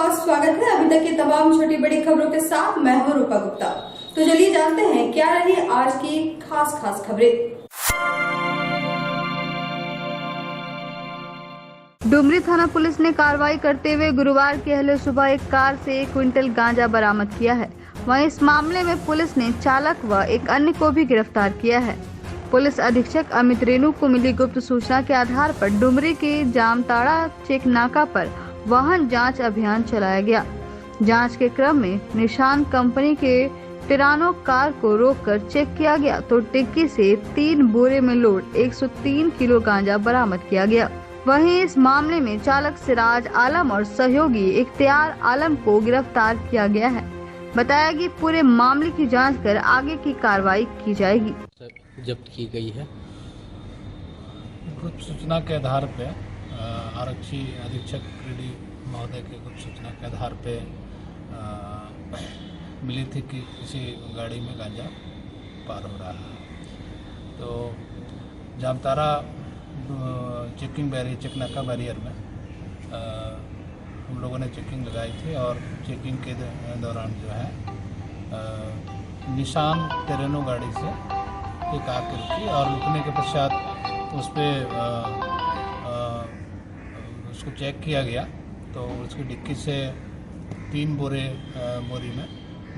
आपका स्वागत है। अभी तक की तमाम छोटी बड़ी खबरों के साथ मैं हूं रूपा गुप्ता। तो चलिए जानते हैं क्या रही आज की खास खबरें। डुमरी थाना पुलिस ने कार्रवाई करते हुए गुरुवार की अहले सुबह एक कार से 1 क्विंटल गांजा बरामद किया है। वहीं इस मामले में पुलिस ने चालक व एक अन्य को भी गिरफ्तार किया है। पुलिस अधीक्षक अमित रेणु को मिली गुप्त सूचना के आधार पर डुमरी के जामताड़ा चेक नाका पर वाहन जांच अभियान चलाया गया। जांच के क्रम में निशान कंपनी के टिरानो कार को रोककर चेक किया गया तो डिक्की से 3 बोरे में लोड 103 किलो गांजा बरामद किया गया। वहीं इस मामले में चालक सिराज आलम और सहयोगी इख्तियार आलम को गिरफ्तार किया गया है। बताया कि पूरे मामले की जांच कर आगे की कार्रवाई की जाएगी। जब्त की गई है। गुप्त सूचना के आधार पे आरक्षी अधीक्षक रेड्डी महोदय के गुप्त सूचना के आधार पे मिली थी कि किसी गाड़ी में गांजा पार हो रहा है। तो जामताड़ा चेक नाका बैरियर में हम लोगों ने चेकिंग लगाई थी और चेकिंग के दौरान जो है निशान टेरेनो गाड़ी से एक आके रुकी और रुकने के पश्चात उस पर उसको चेक किया गया तो उसकी डिक्की से 3 बोरी में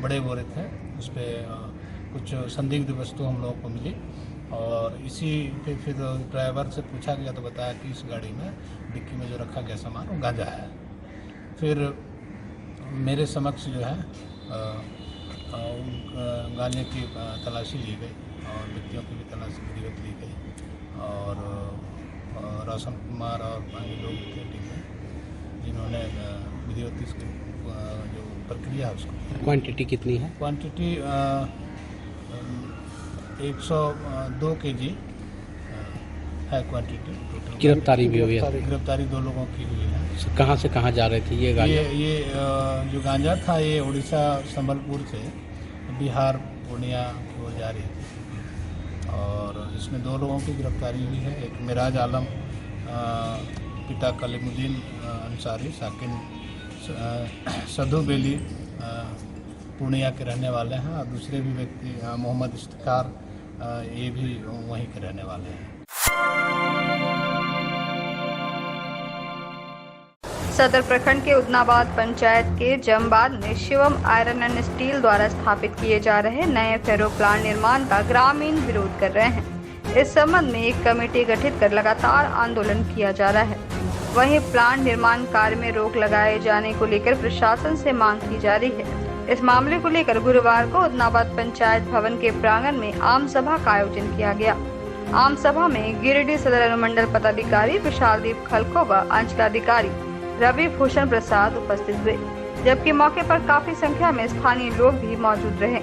बड़े बोरे थे। उस पर कुछ संदिग्ध वस्तु हम लोगों को मिली और इसी पे फिर ड्राइवर से पूछा गया तो बताया कि इस गाड़ी में डिक्की में जो रखा गया सामान वो गांजा है। फिर मेरे समक्ष जो है गांजे की तलाशी ली गई और व्यक्तियों की भी तलाशी विधिवत ली गई और रोशन कुमार और अन्य लोग थे टीम में जिन्होंने विधिवत इसकी जो प्रक्रिया है उसको। क्वांटिटी कितनी है? क्वांटिटी 102 kg है क्वांटिटी टोटल। गिरफ्तारी भी हुई है? गिरफ्तारी 2 लोगों की हुई है। कहाँ से कहाँ जा रही थी ये गाड़ी? ये जो गांजा था ये उड़ीसा संबलपुर से बिहार पूर्णिया की ओर जा रही थी और इसमें 2 लोगों की गिरफ्तारी हुई है। एक मिराज आलम पिता कलीमुद्दीन अंसारी साकिन सधु बेली पूर्णिया के रहने वाले हैं और दूसरे भी व्यक्ति मोहम्मद इफ्तिकार ये भी वहीं के रहने वाले हैं। सदर प्रखंड के उदनाबाद पंचायत के जमबाद में शिवम आयरन एंड स्टील द्वारा स्थापित किए जा रहे नए फेरो प्लांट निर्माण का ग्रामीण विरोध कर रहे हैं। इस संबंध में एक कमेटी गठित कर लगातार आंदोलन किया जा रहा है। वहीं प्लांट निर्माण कार्य में रोक लगाए जाने को लेकर प्रशासन से मांग की जा रही है। इस मामले को लेकर गुरुवार को उदनाबाद पंचायत भवन के प्रांगण में आम सभा का आयोजन किया गया। आम सभा में गिरिडीह सदर अनुमंडल पदाधिकारी विशालदीप खलको व अंचलाधिकारी रवि भूषण प्रसाद उपस्थित हुए, जबकि मौके पर काफी संख्या में स्थानीय लोग भी मौजूद रहे।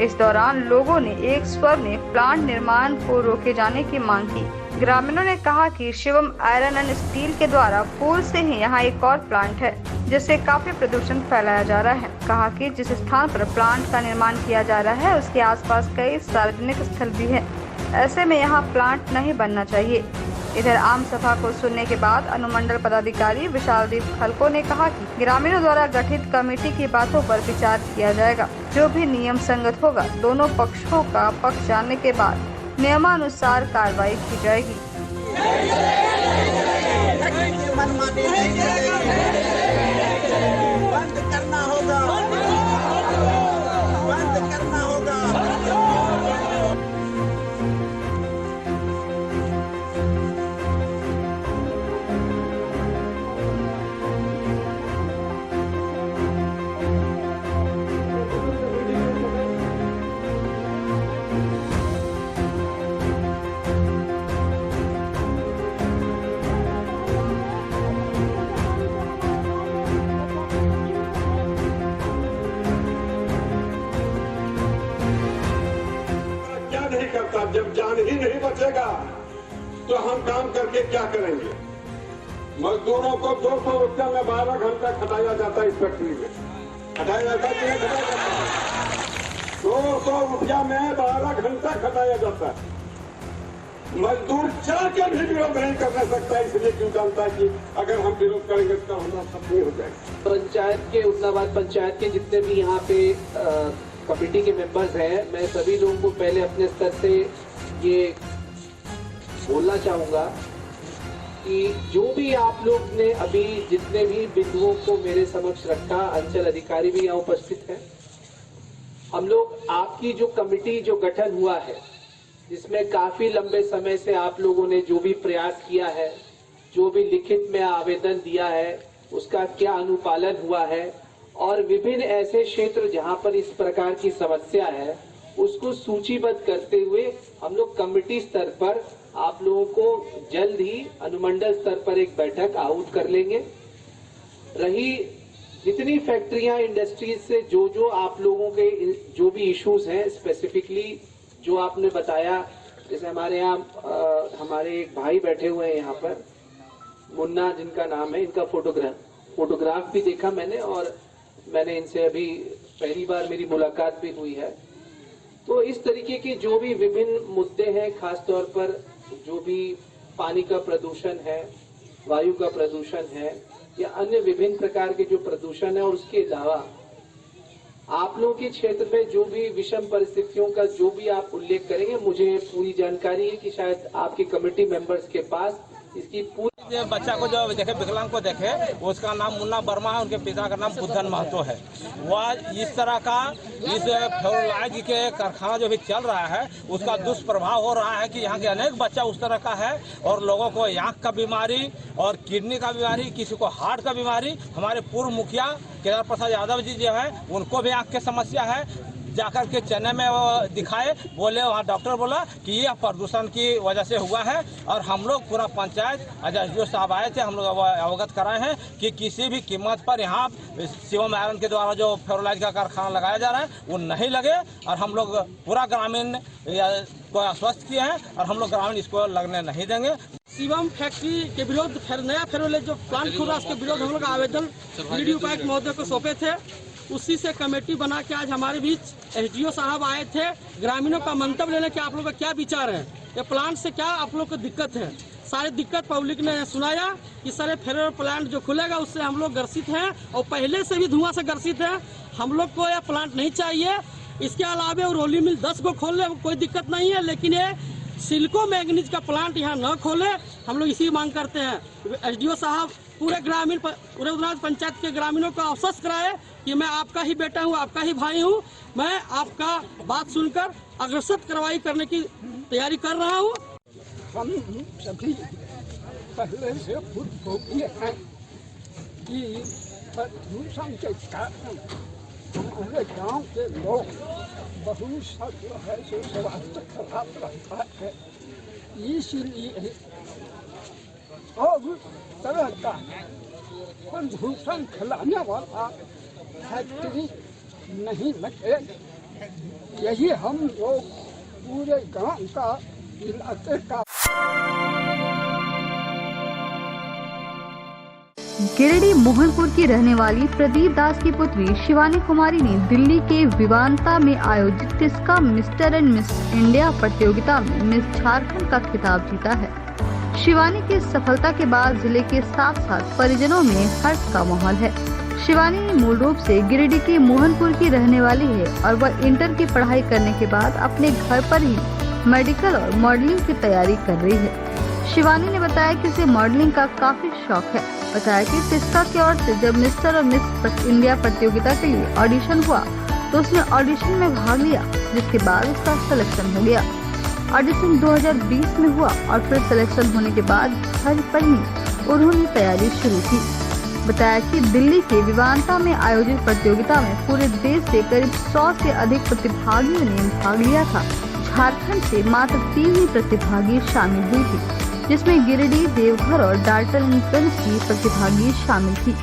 इस दौरान लोगों ने एक स्वर में प्लांट निर्माण को रोके जाने की मांग की। ग्रामीणों ने कहा कि शिवम आयरन एंड स्टील के द्वारा पूर्व से ही यहाँ एक और प्लांट है जिससे काफी प्रदूषण फैलाया जा रहा है। कहा कि जिस स्थान पर प्लांट का निर्माण किया जा रहा है उसके आसपास कई सार्वजनिक स्थल भी है, ऐसे में यहाँ प्लांट नहीं बनना चाहिए। इधर आम सभा को सुनने के बाद अनुमंडल पदाधिकारी विशालदीप खलको ने कहा कि ग्रामीणों द्वारा गठित कमेटी की बातों पर विचार किया जाएगा। जो भी नियम संगत होगा दोनों पक्षों का पक्ष जानने के बाद नियमानुसार कार्रवाई की जाएगी। बंद करना होगा, बंद करना होगा। जब जान ही नहीं बचेगा तो हम काम करके क्या करेंगे? मजदूरों को 200 रुपया में 12 घंटा खटाया जाता है इस फैक्ट्री में। खटाया जाता है 200 रुपया में 12 घंटा खटाया जाता है। मजदूर चाहकर भी विरोध नहीं कर सकता, इसलिए क्यों जानता है कि अगर हम विरोध करेंगे तो हमारा सब नहीं हो जाएगा। पंचायत के उदनाबाद पंचायत के जितने भी यहाँ पे कमेटी के मेंबर्स हैं, मैं सभी लोगों को पहले अपने स्तर से ये बोलना चाहूँगा कि जो भी आप लोग ने अभी जितने भी बिंदुओं को मेरे समक्ष रखा, अंचल अधिकारी भी यहाँ उपस्थित हैं। हम लोग आपकी जो कमेटी जो गठन हुआ है, जिसमें काफी लंबे समय से आप लोगों ने जो भी प्रयास किया है, जो भी लिखित में आवेदन दिया है, उसका क्या अनुपालन हुआ है और विभिन्न ऐसे क्षेत्र जहां पर इस प्रकार की समस्या है, उसको सूचीबद्ध करते हुए हम लोग कमेटी स्तर पर आप लोगों को जल्द ही अनुमंडल स्तर पर एक बैठक आहूत कर लेंगे। रही जितनी फैक्ट्रियां, इंडस्ट्रीज से जो आप लोगों के जो भी इश्यूज हैं, स्पेसिफिकली जो आपने बताया, जैसे हमारे यहाँ हमारे एक भाई बैठे हुए हैं यहाँ पर, मुन्ना जिनका नाम है, इनका फोटोग्राफ भी देखा मैंने और मैंने इनसे अभी पहली बार मेरी मुलाकात भी हुई है। तो इस तरीके के जो भी विभिन्न मुद्दे हैं, खासतौर पर जो भी पानी का प्रदूषण है, वायु का प्रदूषण है या अन्य विभिन्न प्रकार के जो प्रदूषण है, और उसके अलावा आप लोगों के क्षेत्र में जो भी विषम परिस्थितियों का जो भी आप उल्लेख करेंगे, मुझे पूरी जानकारी है कि शायद आपके कमेटी मेंबर्स के पास इसकी पूरी बच्चा को जो देखे, विकलांग को देखे, उसका नाम मुन्ना वर्मा है, उनके पिता का नाम बुद्धन महतो है। वह इस तरह का इस फ्लोराइड के कारखाना जो भी चल रहा है, उसका दुष्प्रभाव हो रहा है कि यहाँ के अनेक बच्चा उस तरह का है और लोगों को आँख का बीमारी और किडनी का बीमारी, किसी को हार्ट का बीमारी। हमारे पूर्व मुखिया केदार प्रसाद यादव जी जो है, उनको भी आँख की समस्या है। जाकर के चेन्नई में वो दिखाए, बोले वहाँ डॉक्टर बोला कि यह प्रदूषण की वजह से हुआ है। और हम लोग पूरा पंचायत एसडीओ साहब आए थे, हम लोग अवगत कराए हैं कि किसी भी कीमत पर यहाँ शिवम आयरन के द्वारा जो फ्लोराइड का कारखाना लगाया जा रहा है वो नहीं लगे। और हम लोग पूरा ग्रामीण को आश्वस्त किए हैं और हम लोग ग्रामीण इसको लगने नहीं देंगे। शिवम फैक्ट्री के विरोध नया फेरोलेज जो प्लांट खुल रहा है, उसके विरोध हम लोग आवेदन बीडीओ उपायुक्त महोदय को सौंपे थे। उसी से कमेटी बना के आज हमारे बीच एसडीओ साहब आए थे, ग्रामीणों का मंतव्य लेने के आप लोगों का क्या विचार है, ये प्लांट से क्या आप लोग को दिक्कत है। सारी दिक्कत पब्लिक ने सुनाया कि सारे फेरोल प्लांट जो खुलेगा उससे हम लोग ग्रसित हैं और पहले से भी धुआं से ग्रसित है। हम लोग को यह प्लांट नहीं चाहिए। इसके अलावा रोली मिल 10 को खोल ले, कोई दिक्कत नहीं है, लेकिन ये सिल्को मैग्नीज का प्लांट यहाँ न खोले, हम लोग इसी मांग करते हैं। एसडीओ साहब पूरे उदनाबाद पंचायत के ग्रामीणों को आश्वस्त कराए कि मैं आपका ही बेटा हूँ, आपका ही भाई हूँ, मैं आपका बात सुनकर अग्रसर कार्रवाई करने की तैयारी कर रहा हूँ। हम सभी पहले से खुद भोगी हैं कि प्रदूषण के कारण हमारे गांव के लोग बहुत सा जो है सो स्वास्थ्य खराब रहता है। इसलिए और तरह का प्रदूषण फैलाने वाला फैक्ट्री नहीं लगे, यही हम लोग पूरे गांव का इलाके का। गिरिडीह मोहनपुर की रहने वाली प्रदीप दास की पुत्री शिवानी कुमारी ने दिल्ली के विवांता में आयोजित Tisca mister and miss India प्रतियोगिता में मिस झारखंड का खिताब जीता है। शिवानी की सफलता के बाद जिले के साथ साथ परिजनों में हर्ष का माहौल है। शिवानी मूल रूप से गिरिडीह के मोहनपुर की रहने वाली है और वह इंटर की पढ़ाई करने के बाद अपने घर पर ही मेडिकल और मॉडलिंग की तैयारी कर रही है। शिवानी ने बताया कि उसे मॉडलिंग का काफी शौक है। बताया कि टिस्का की ओर से जब मिस्टर और मिस इंडिया प्रतियोगिता के लिए ऑडिशन हुआ तो उसने ऑडिशन में भाग लिया, जिसके बाद उसका सिलेक्शन हो गया। ऑडिशन 2020 में हुआ और फिर सिलेक्शन होने के बाद घर पर ही उन्होंने तैयारी शुरू की। बताया कि दिल्ली के विवांता में आयोजित प्रतियोगिता में पूरे देश से करीब 100 से अधिक प्रतिभागियों ने भाग लिया था। झारखंड से मात्र 3 ही प्रतिभागी शामिल हुई थी, जिसमें गिरिडीह, देवघर और डाल्टनगंज की प्रतिभागी शामिल थी,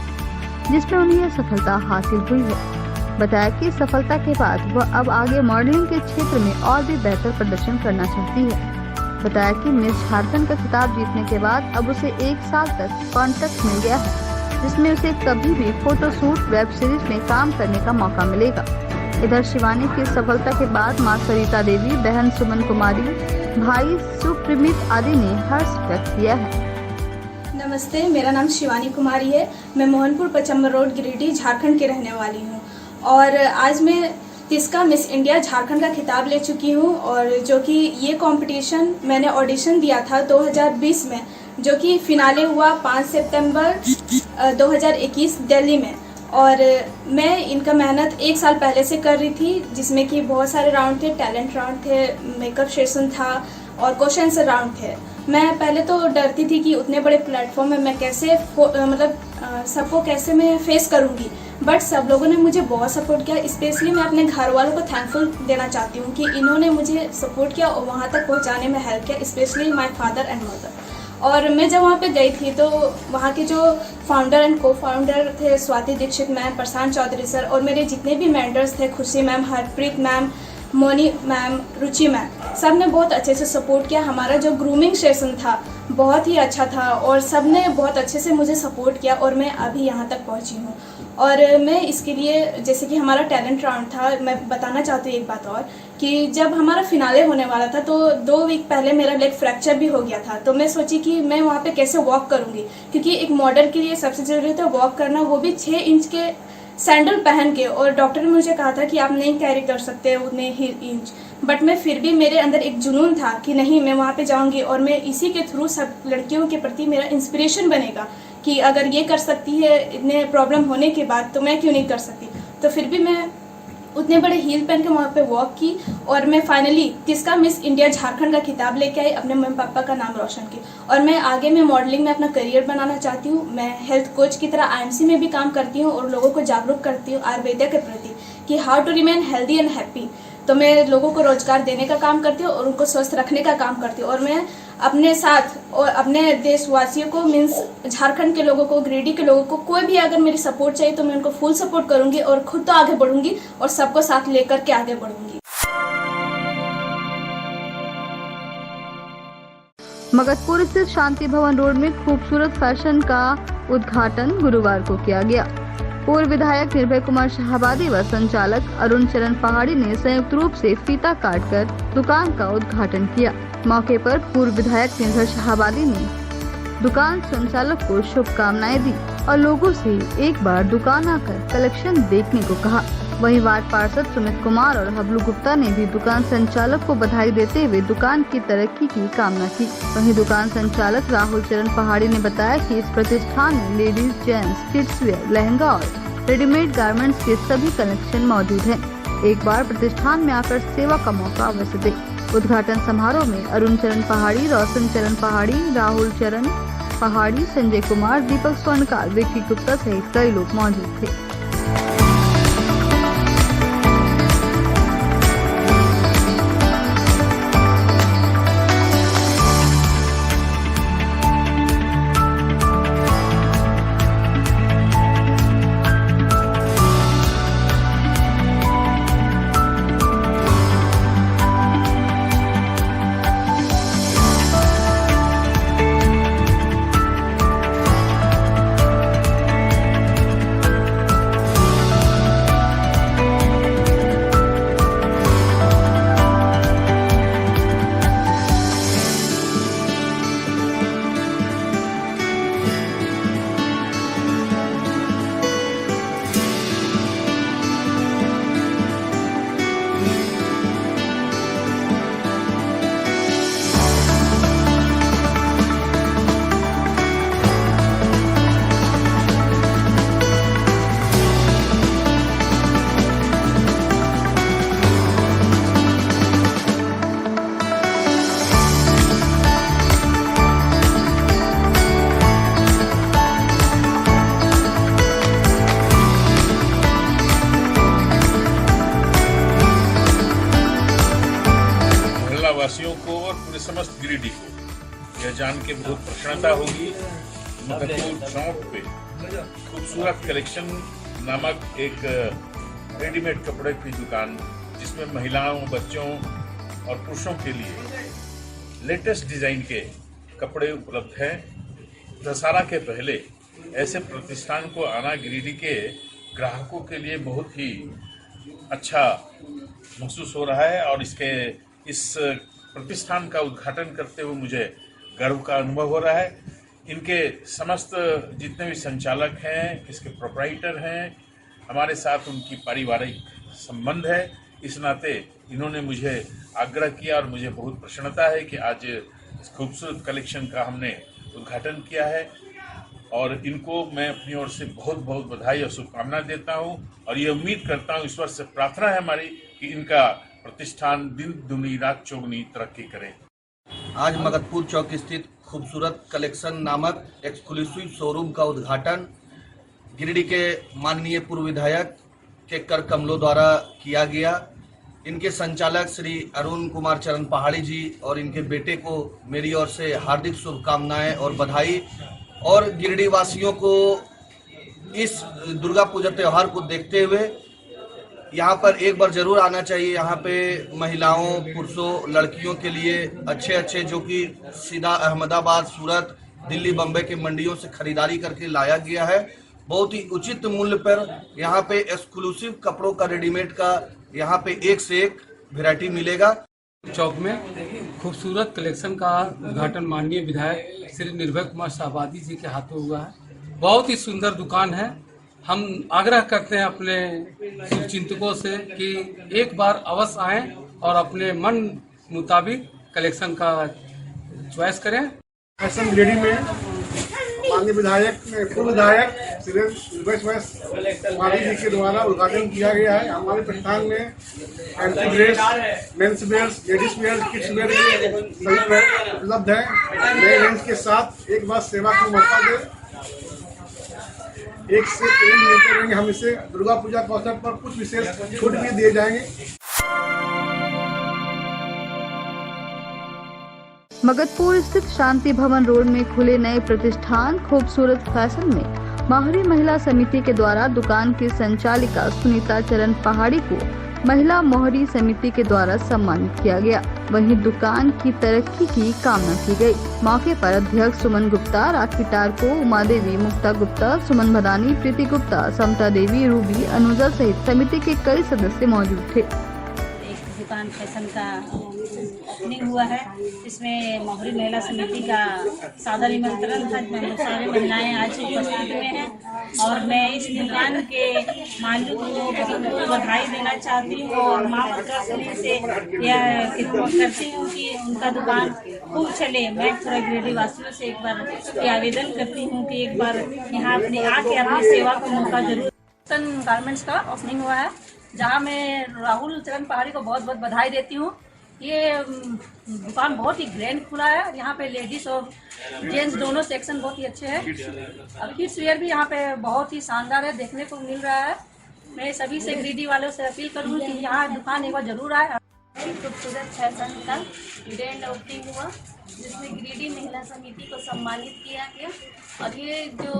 जिसमें उन्हें सफलता हासिल हुई है। बताया कि सफलता के बाद वह अब आगे मॉडलिंग के क्षेत्र में और भी बेहतर प्रदर्शन करना चाहती है। बताया कि मिस झारखंड का खिताब जीतने के बाद अब उसे 1 साल तक कॉन्ट्रैक्ट मिल गया है, जिसमें उसे कभी भी फोटोशूट, वेब सीरीज में काम करने का मौका मिलेगा। इधर शिवानी की सफलता के बाद मां सरिता देवी, बहन सुमन कुमारी, भाई सुप्रीमित आदि ने हर्ष व्यक्त किया है। नमस्ते, मेरा नाम शिवानी कुमारी है। मैं मोहनपुर पचम्बर रोड, गिरिडीह, झारखंड की रहने वाली हूँ और आज मैं तिस्का मिस इंडिया झारखंड का खिताब ले चुकी हूँ। और जो कि ये कंपटीशन मैंने ऑडिशन दिया था 2020 में, जो कि फिनाले हुआ 5 सितंबर 2021 दिल्ली में। और मैं इनका मेहनत 1 साल पहले से कर रही थी, जिसमें कि बहुत सारे राउंड थे, टैलेंट राउंड थे, मेकअप सेशन था और क्वेश्चन आंसर राउंड थे। मैं पहले तो डरती थी कि उतने बड़े प्लेटफॉर्म में मैं कैसे सबको कैसे मैं फेस करूंगी, बट सब लोगों ने मुझे बहुत सपोर्ट किया। स्पेशली मैं अपने घर वालों को थैंकफुल देना चाहती हूँ कि इन्होंने मुझे सपोर्ट किया और वहाँ तक पहुँचाने में हेल्प किया, specially my father and mother. और मैं जब वहाँ पे गई थी तो वहाँ के जो फाउंडर एंड को फाउंडर थे, स्वाति दीक्षित मैम, प्रशांत चौधरी सर, और मेरे जितने भी मेंटर्स थे, Khushi ma'am, Harpreet ma'am, Moni ma'am, Ruchi ma'am, सब ने बहुत अच्छे से सपोर्ट किया। हमारा जो ग्रूमिंग सेशन था बहुत ही अच्छा था और सब ने बहुत अच्छे से मुझे सपोर्ट किया और मैं अभी यहाँ तक पहुँची हूँ। और मैं इसके लिए, जैसे कि हमारा टैलेंट राउंड था, मैं बताना चाहती हूँ एक बात और, कि जब हमारा फिनाले होने वाला था तो 2 वीक पहले मेरा लेग फ्रैक्चर भी हो गया था। तो मैं सोची कि मैं वहाँ पे कैसे वॉक करूँगी, क्योंकि एक मॉडल के लिए सबसे ज़रूरी होता है वॉक करना, वो भी 6 इंच के सैंडल पहन के। और डॉक्टर ने मुझे कहा था कि आप नहीं कैरी कर सकते उतने ही इंच, बट मैं फिर भी, मेरे अंदर एक जुनून था कि नहीं, मैं वहाँ पे जाऊँगी और मैं इसी के थ्रू सब लड़कियों के प्रति मेरा इंस्पिरेशन बनेगा कि अगर ये कर सकती है इतने प्रॉब्लम होने के बाद, तो मैं क्यों नहीं कर सकती। तो फिर भी मैं उतने बड़े हील पहन के वहाँ पे वॉक की और मैं finally Tisca miss India Jharkhand का खिताब लेके आई, अपने मम्मी पापा का नाम रोशन की। और मैं आगे में मॉडलिंग में अपना करियर बनाना चाहती हूँ। मैं हेल्थ कोच की तरह IMC में भी काम करती हूँ और लोगों को जागरूक करती हूँ आयुर्वेदा के प्रति कि how to remain healthy and happy. तो मैं लोगों को रोजगार देने का काम करती हूँ और उनको स्वस्थ रखने का काम करती हूँ। और मैं अपने साथ और अपने देशवासियों को, मीन्स झारखंड के लोगों को, गिरिडीह के लोगों को, कोई भी अगर मेरी सपोर्ट चाहिए तो मैं उनको फुल सपोर्ट करूंगी और खुद तो आगे बढ़ूंगी और सबको साथ लेकर के आगे बढ़ूंगी। मगधपुर स्थित शांति भवन रोड में खूबसूरत फैशन का उद्घाटन गुरुवार को किया गया। पूर्व विधायक निर्भय कुमार शाहाबादी व संचालक अरुण चरण पहाड़ी ने संयुक्त रूप से फीता काटकर दुकान का उद्घाटन किया। मौके पर पूर्व विधायक निर्भय शाहाबादी ने दुकान संचालक को शुभकामनाएं दी और लोगों से एक बार दुकान आकर कलेक्शन देखने को कहा। वहीं वार्ड पार्षद सुमित कुमार और हबलू गुप्ता ने भी दुकान संचालक को बधाई देते हुए दुकान की तरक्की की कामना की। वहीं दुकान संचालक राहुल चरण पहाड़ी ने बताया कि इस प्रतिष्ठान में ladies, gents, kids where, lehenga और रेडीमेड गारमेंट्स के सभी कलेक्शन मौजूद हैं। एक बार प्रतिष्ठान में आकर सेवा का मौका अवश्य दे। उद्घाटन समारोह में अरुण चरण पहाड़ी, रोशन चरण पहाड़ी, राहुल चरण पहाड़ी, संजय कुमार, दीपक स्वर्णकार, विक्की गुप्ता सहित कई लोग मौजूद थे। वासियों को और पूरे समस्त गिरिडीह को यह जान के बहुत प्रसन्नता होगी। मगधपुर चौक पे खूबसूरत कलेक्शन नामक एक रेडीमेड कपड़े की दुकान, जिसमें महिलाओं, बच्चों और पुरुषों के लिए लेटेस्ट डिजाइन के कपड़े उपलब्ध हैं। दशहरा के पहले ऐसे प्रतिष्ठान को आना गिरिडीह के ग्राहकों के लिए बहुत ही अच्छा महसूस हो रहा है और इस प्रतिष्ठान का उद्घाटन करते हुए मुझे गर्व का अनुभव हो रहा है। इनके समस्त जितने भी संचालक हैं, इसके प्रोप्राइटर हैं, हमारे साथ उनकी पारिवारिक संबंध है। इस नाते इन्होंने मुझे आग्रह किया और मुझे बहुत प्रसन्नता है कि आज इस खूबसूरत कलेक्शन का हमने उद्घाटन किया है और इनको मैं अपनी ओर से बहुत बहुत बधाई और शुभकामनाएं देता हूं और ये उम्मीद करता हूं, ईश्वर से प्रार्थना है हमारी कि इनका प्रतिष्ठान दिन दुनी रात चौगुनी तरक्की करे। आज मगधपुर चौक स्थित खूबसूरत कलेक्शन नामक एक्सक्लूसिव शोरूम का उद्घाटन गिरिडीह के माननीय पूर्व विधायक के कर कमलों द्वारा किया गया। इनके संचालक श्री अरुण कुमार चरण पहाड़ी जी और इनके बेटे को मेरी ओर से हार्दिक शुभकामनाएं और बधाई। और गिरिडीह वासियों को इस दुर्गा पूजा त्यौहार को देखते हुए यहाँ पर एक बार जरूर आना चाहिए। यहाँ पे महिलाओं, पुरुषों, लड़कियों के लिए अच्छे अच्छे जो कि सीधा अहमदाबाद, सूरत, दिल्ली, बम्बई के मंडियों से खरीदारी करके लाया गया है। बहुत ही उचित मूल्य पर यहाँ पे एक्सक्लूसिव कपड़ों का, रेडीमेड का यहाँ पे एक से एक वैरायटी मिलेगा। चौक में खूबसूरत कलेक्शन का उद्घाटन माननीय विधायक श्री निर्भय कुमार शाहबादी जी के हाथों हुआ है। बहुत ही सुंदर दुकान है। हम आग्रह करते हैं अपने शुभचिंतकों से कि एक बार अवश्य आएं और अपने मन मुताबिक कलेक्शन का चॉइस करें। फैशन गिरिडीह में माननीय विधायक, पूर्व विधायक श्री निर्भय कुमार जी के द्वारा उद्घाटन किया गया है। हमारे प्रतिष्ठान में fancy dress, men's wear, ladies wear, kids where सभी वेयर उपलब्ध है। नए रेंज के साथ एक बार सेवा का मौका दे, एक से एक मिलते रहेंगे। हम इसे दुर्गा पूजा के अवसर पर कुछ विशेष छूट भी दिए जाएंगे। मगधपुर स्थित शांति भवन रोड में खुले नए प्रतिष्ठान खूबसूरत फैशन में माहौरी महिला समिति के द्वारा दुकान की संचालिका सुनीता चरण पहाड़ी को महिला मोहरी समिति के द्वारा सम्मानित किया गया। वहीं दुकान की तरक्की की कामना की गई। मौके पर अध्यक्ष सुमन गुप्ता, राखी टारको, उमा देवी, मुक्ता गुप्ता, सुमन भदानी, प्रीति गुप्ता, समता देवी, रूबी, अनुजा सहित समिति के कई सदस्य मौजूद थे। एक दुकान फैशन का ओपनिंग हुआ है, इसमें मोहरी महिला समिति का सादर निमंत्रण था। सारी महिलाएं आज उपस्थित में हैं और मैं इस दुकान के मालिक को बधाई देना चाहती हूँ और माँ पुत्रश्री से यह करती हूँ कि उनका दुकान खूब चले। मैं थोड़ा गिरिडीह वासियों से एक बार ये आवेदन करती हूँ कि एक बार यहाँ अपनी आके अपनी सेवा का मौका जरूर। गारमेंट्स का ओपनिंग हुआ है, जहाँ मैं राहुल चरण पहाड़ी को बहुत बहुत बधाई देती हूँ। ये दुकान बहुत ही ग्रैंड खुला है। यहाँ पे लेडीज और जेंट्स दोनों सेक्शन बहुत ही अच्छे हैं और किड्स वेयर भी यहाँ पे बहुत ही शानदार है, देखने को मिल रहा है। मैं सभी से गिरिडीह वालों से अपील करूँगी कि यहाँ दुकान एक बार जरूर आए। खूबसूरत फैशन का ग्रैंड ओपनिंग हुआ, जिसमें गिरिडीह महिला समिति को सम्मानित किया गया और ये जो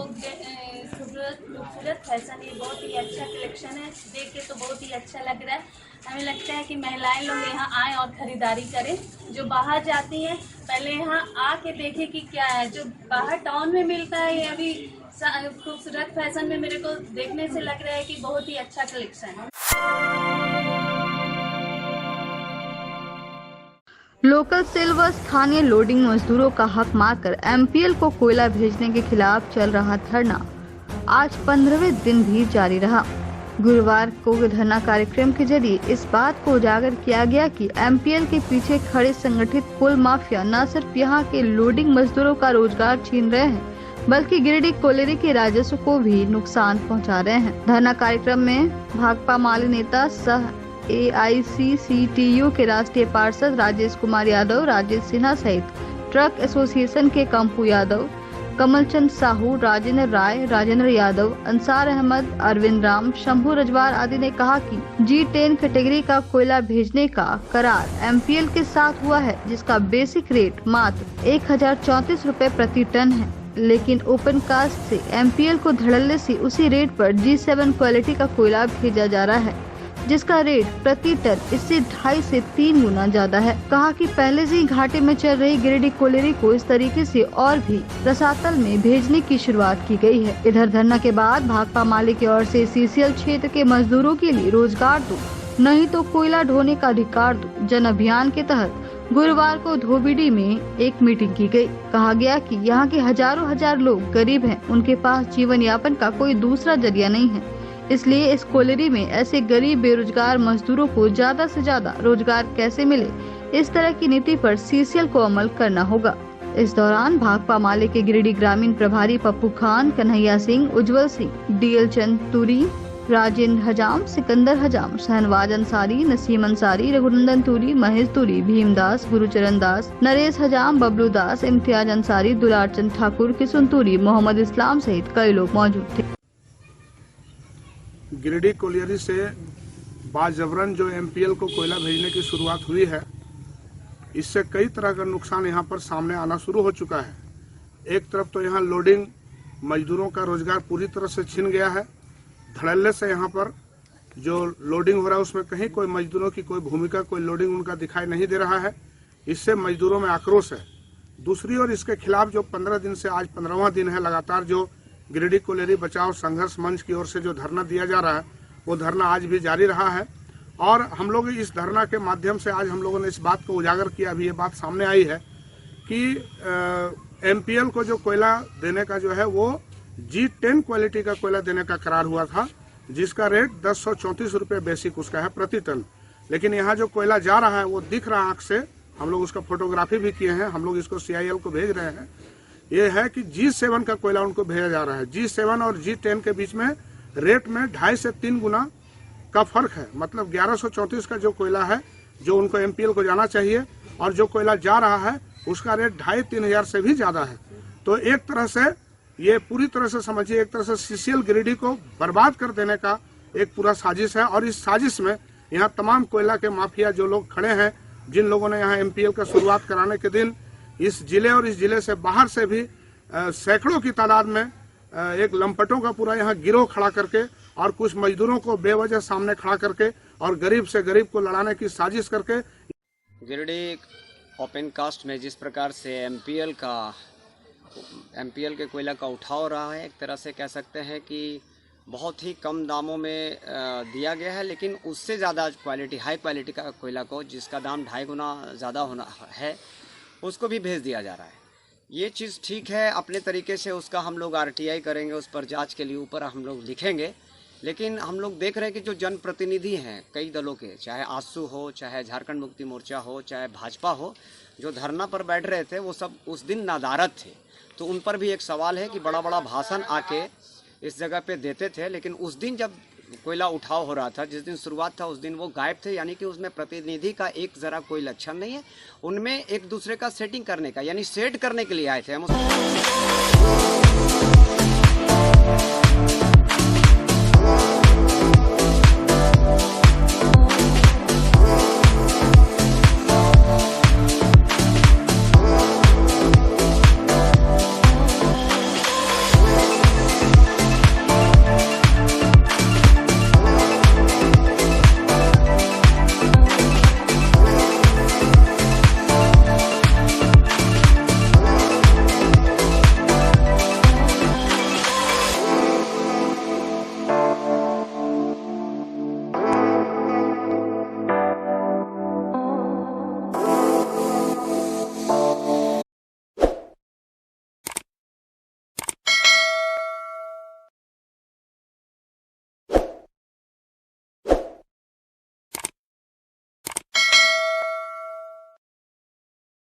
खूबसूरत फैशन, ये बहुत ही अच्छा कलेक्शन है। देख के तो बहुत ही अच्छा लग रहा है। हमें लगता है कि महिलाएं लोग यहाँ आएँ और खरीदारी करें। जो बाहर जाती हैं पहले यहाँ आके देखें कि क्या है, जो बाहर टाउन में मिलता है। ये अभी खूबसूरत फैशन में मेरे को देखने से लग रहा है कि बहुत ही अच्छा कलेक्शन है। लोकल सेल व स्थानीय लोडिंग मजदूरों का हक मारकर एमपीएल को कोयला भेजने के खिलाफ चल रहा धरना आज 15वें दिन भी जारी रहा। गुरुवार को धरना कार्यक्रम के जरिए इस बात को उजागर किया गया कि एमपीएल के पीछे खड़े संगठित कोल माफिया न सिर्फ यहां के लोडिंग मजदूरों का रोजगार छीन रहे हैं, बल्कि गिरिडीह कोयले के राजस्व को भी नुकसान पहुंचा रहे हैं। धरना कार्यक्रम में भाकपा माले नेता सह AICCTU के राष्ट्रीय पार्षद राजेश कुमार यादव, राजेश सिन्हा सहित ट्रक एसोसिएशन के कंपू यादव, कमलचंद साहू, राजेंद्र राय, राजेंद्र यादव, अंसार अहमद, अरविंद राम, शंभू रजवार आदि ने कहा कि G10 कैटेगरी का कोयला भेजने का करार एमपीएल के साथ हुआ है, जिसका बेसिक रेट मात्र 1034 रुपए प्रति टन है, लेकिन ओपन कास्ट से एमपीएल को धड़ल्ले से उसी रेट पर G7 क्वालिटी का कोयला भेजा जा रहा है। जिसका रेट प्रति टन इससे 2.5 से 3 गुना ज्यादा है। कहा कि पहले से ही घाटे में चल रही गिरिडीह कोयलरी को इस तरीके से और भी रसातल में भेजने की शुरुआत की गई है। इधर धरना के बाद भाकपा माले की ओर से सीसीएल क्षेत्र के मजदूरों के लिए रोजगार दो, नहीं तो कोयला ढोने का अधिकार दो जन अभियान के तहत गुरुवार को धोबिडी में एक मीटिंग की गई। कहा गया कि यहाँ के हजार लोग गरीब हैं, उनके पास जीवन यापन का कोई दूसरा जरिया नहीं है, इसलिए इस कोयलरी में ऐसे गरीब बेरोजगार मजदूरों को ज्यादा से ज्यादा रोजगार कैसे मिले, इस तरह की नीति पर सीसीएल को अमल करना होगा। इस दौरान भाकपा माले के गिरिडीह ग्रामीण प्रभारी पप्पू खान, कन्हैया सिंह, उज्जवल सिंह, डीएल चंद तुरी, राजेंद्र हजाम, सिकंदर हजाम, शहनवाज अंसारी, नसीम अंसारी, रघुनंदन तुरी, महेश तुरी, भीमदास, गुरुचरण दास, नरेश हजाम, बबलू दास, इम्तियाज अंसारी, दुलारचंद ठाकुर, किशुन तुरी, मोहम्मद इस्लाम सहित कई लोग मौजूद थे। गिरिडीह कोयलरी से बाजबरन जो एमपीएल को कोयला भेजने की शुरुआत हुई है, इससे कई तरह का नुकसान यहाँ पर सामने आना शुरू हो चुका है। एक तरफ तो यहाँ लोडिंग मजदूरों का रोजगार पूरी तरह से छिन गया है। धड़ल्ले से यहाँ पर जो लोडिंग हो रहा है उसमें कहीं कोई मजदूरों की कोई भूमिका, कोई लोडिंग उनका दिखाई नहीं दे रहा है। इससे मजदूरों में आक्रोश है। दूसरी ओर इसके खिलाफ जो 15 दिन से आज 15वां दिन है लगातार जो गिरिडीह कोयलरी बचाओ संघर्ष मंच की ओर से जो धरना दिया जा रहा है, वो धरना आज भी जारी रहा है। और हम लोग इस धरना के माध्यम से आज हम लोगों ने इस बात को उजागर किया, अभी ये बात सामने आई है कि एमपीएल को जो कोयला देने का जो है वो G10 क्वालिटी का कोयला देने का करार हुआ था, जिसका रेट 1034 रुपये बेसिक उसका है प्रति टन। लेकिन यहाँ जो कोयला जा रहा है वो दिख रहा है आँख से, हम लोग उसका फोटोग्राफी भी किए हैं, हम लोग इसको CIL को भेज रहे हैं। ये है कि G7 का कोयला उनको भेजा जा रहा है। G7 और G10 के बीच में रेट में 2.5 से 3 गुना का फर्क है। मतलब 1134 का जो कोयला है जो उनको एमपीएल को जाना चाहिए और जो कोयला जा रहा है उसका रेट 2,500-3 हज़ार से भी ज्यादा है। तो एक तरह से ये पूरी तरह से समझिए, एक तरह से सीसीएल गिरिडीह को बर्बाद कर देने का एक पूरा साजिश है। और इस साजिश में यहाँ तमाम कोयला के माफिया जो लोग खड़े हैं, जिन लोगों ने यहाँ एमपीएल का शुरुआत कराने के दिन इस जिले और इस जिले से बाहर से भी सैकड़ों की तादाद में एक लंपटों का पूरा यहाँ गिरोह खड़ा करके और कुछ मजदूरों को बेवजह सामने खड़ा करके और गरीब से गरीब को लड़ाने की साजिश करके गिरिडीह ओपन कास्ट में जिस प्रकार से एमपीएल के कोयला का उठाव रहा है, एक तरह से कह सकते हैं कि बहुत ही कम दामों में दिया गया है, लेकिन उससे ज़्यादा क्वालिटी, हाई क्वालिटी का कोयला को जिसका दाम 2.5 गुना ज़्यादा होना है, उसको भी भेज दिया जा रहा है। ये चीज़ ठीक है, अपने तरीके से उसका हम लोग RTI करेंगे, उस पर जांच के लिए ऊपर हम लोग लिखेंगे। लेकिन हम लोग देख रहे हैं कि जो जनप्रतिनिधि हैं कई दलों के, चाहे आजसू हो, चाहे झारखंड मुक्ति मोर्चा हो, चाहे भाजपा हो, जो धरना पर बैठ रहे थे वो सब उस दिन नादारद थे। तो उन पर भी एक सवाल है कि बड़ा बड़ा भाषण आके इस जगह पे देते थे, लेकिन उस दिन जब कोयला उठाव हो रहा था, जिस दिन शुरुआत था, उस दिन वो गायब थे। यानी कि उसमें प्रतिनिधि का एक जरा कोई लक्षण नहीं है। उनमें एक दूसरे का सेटिंग करने का, यानी सेट करने के लिए आए थे हम।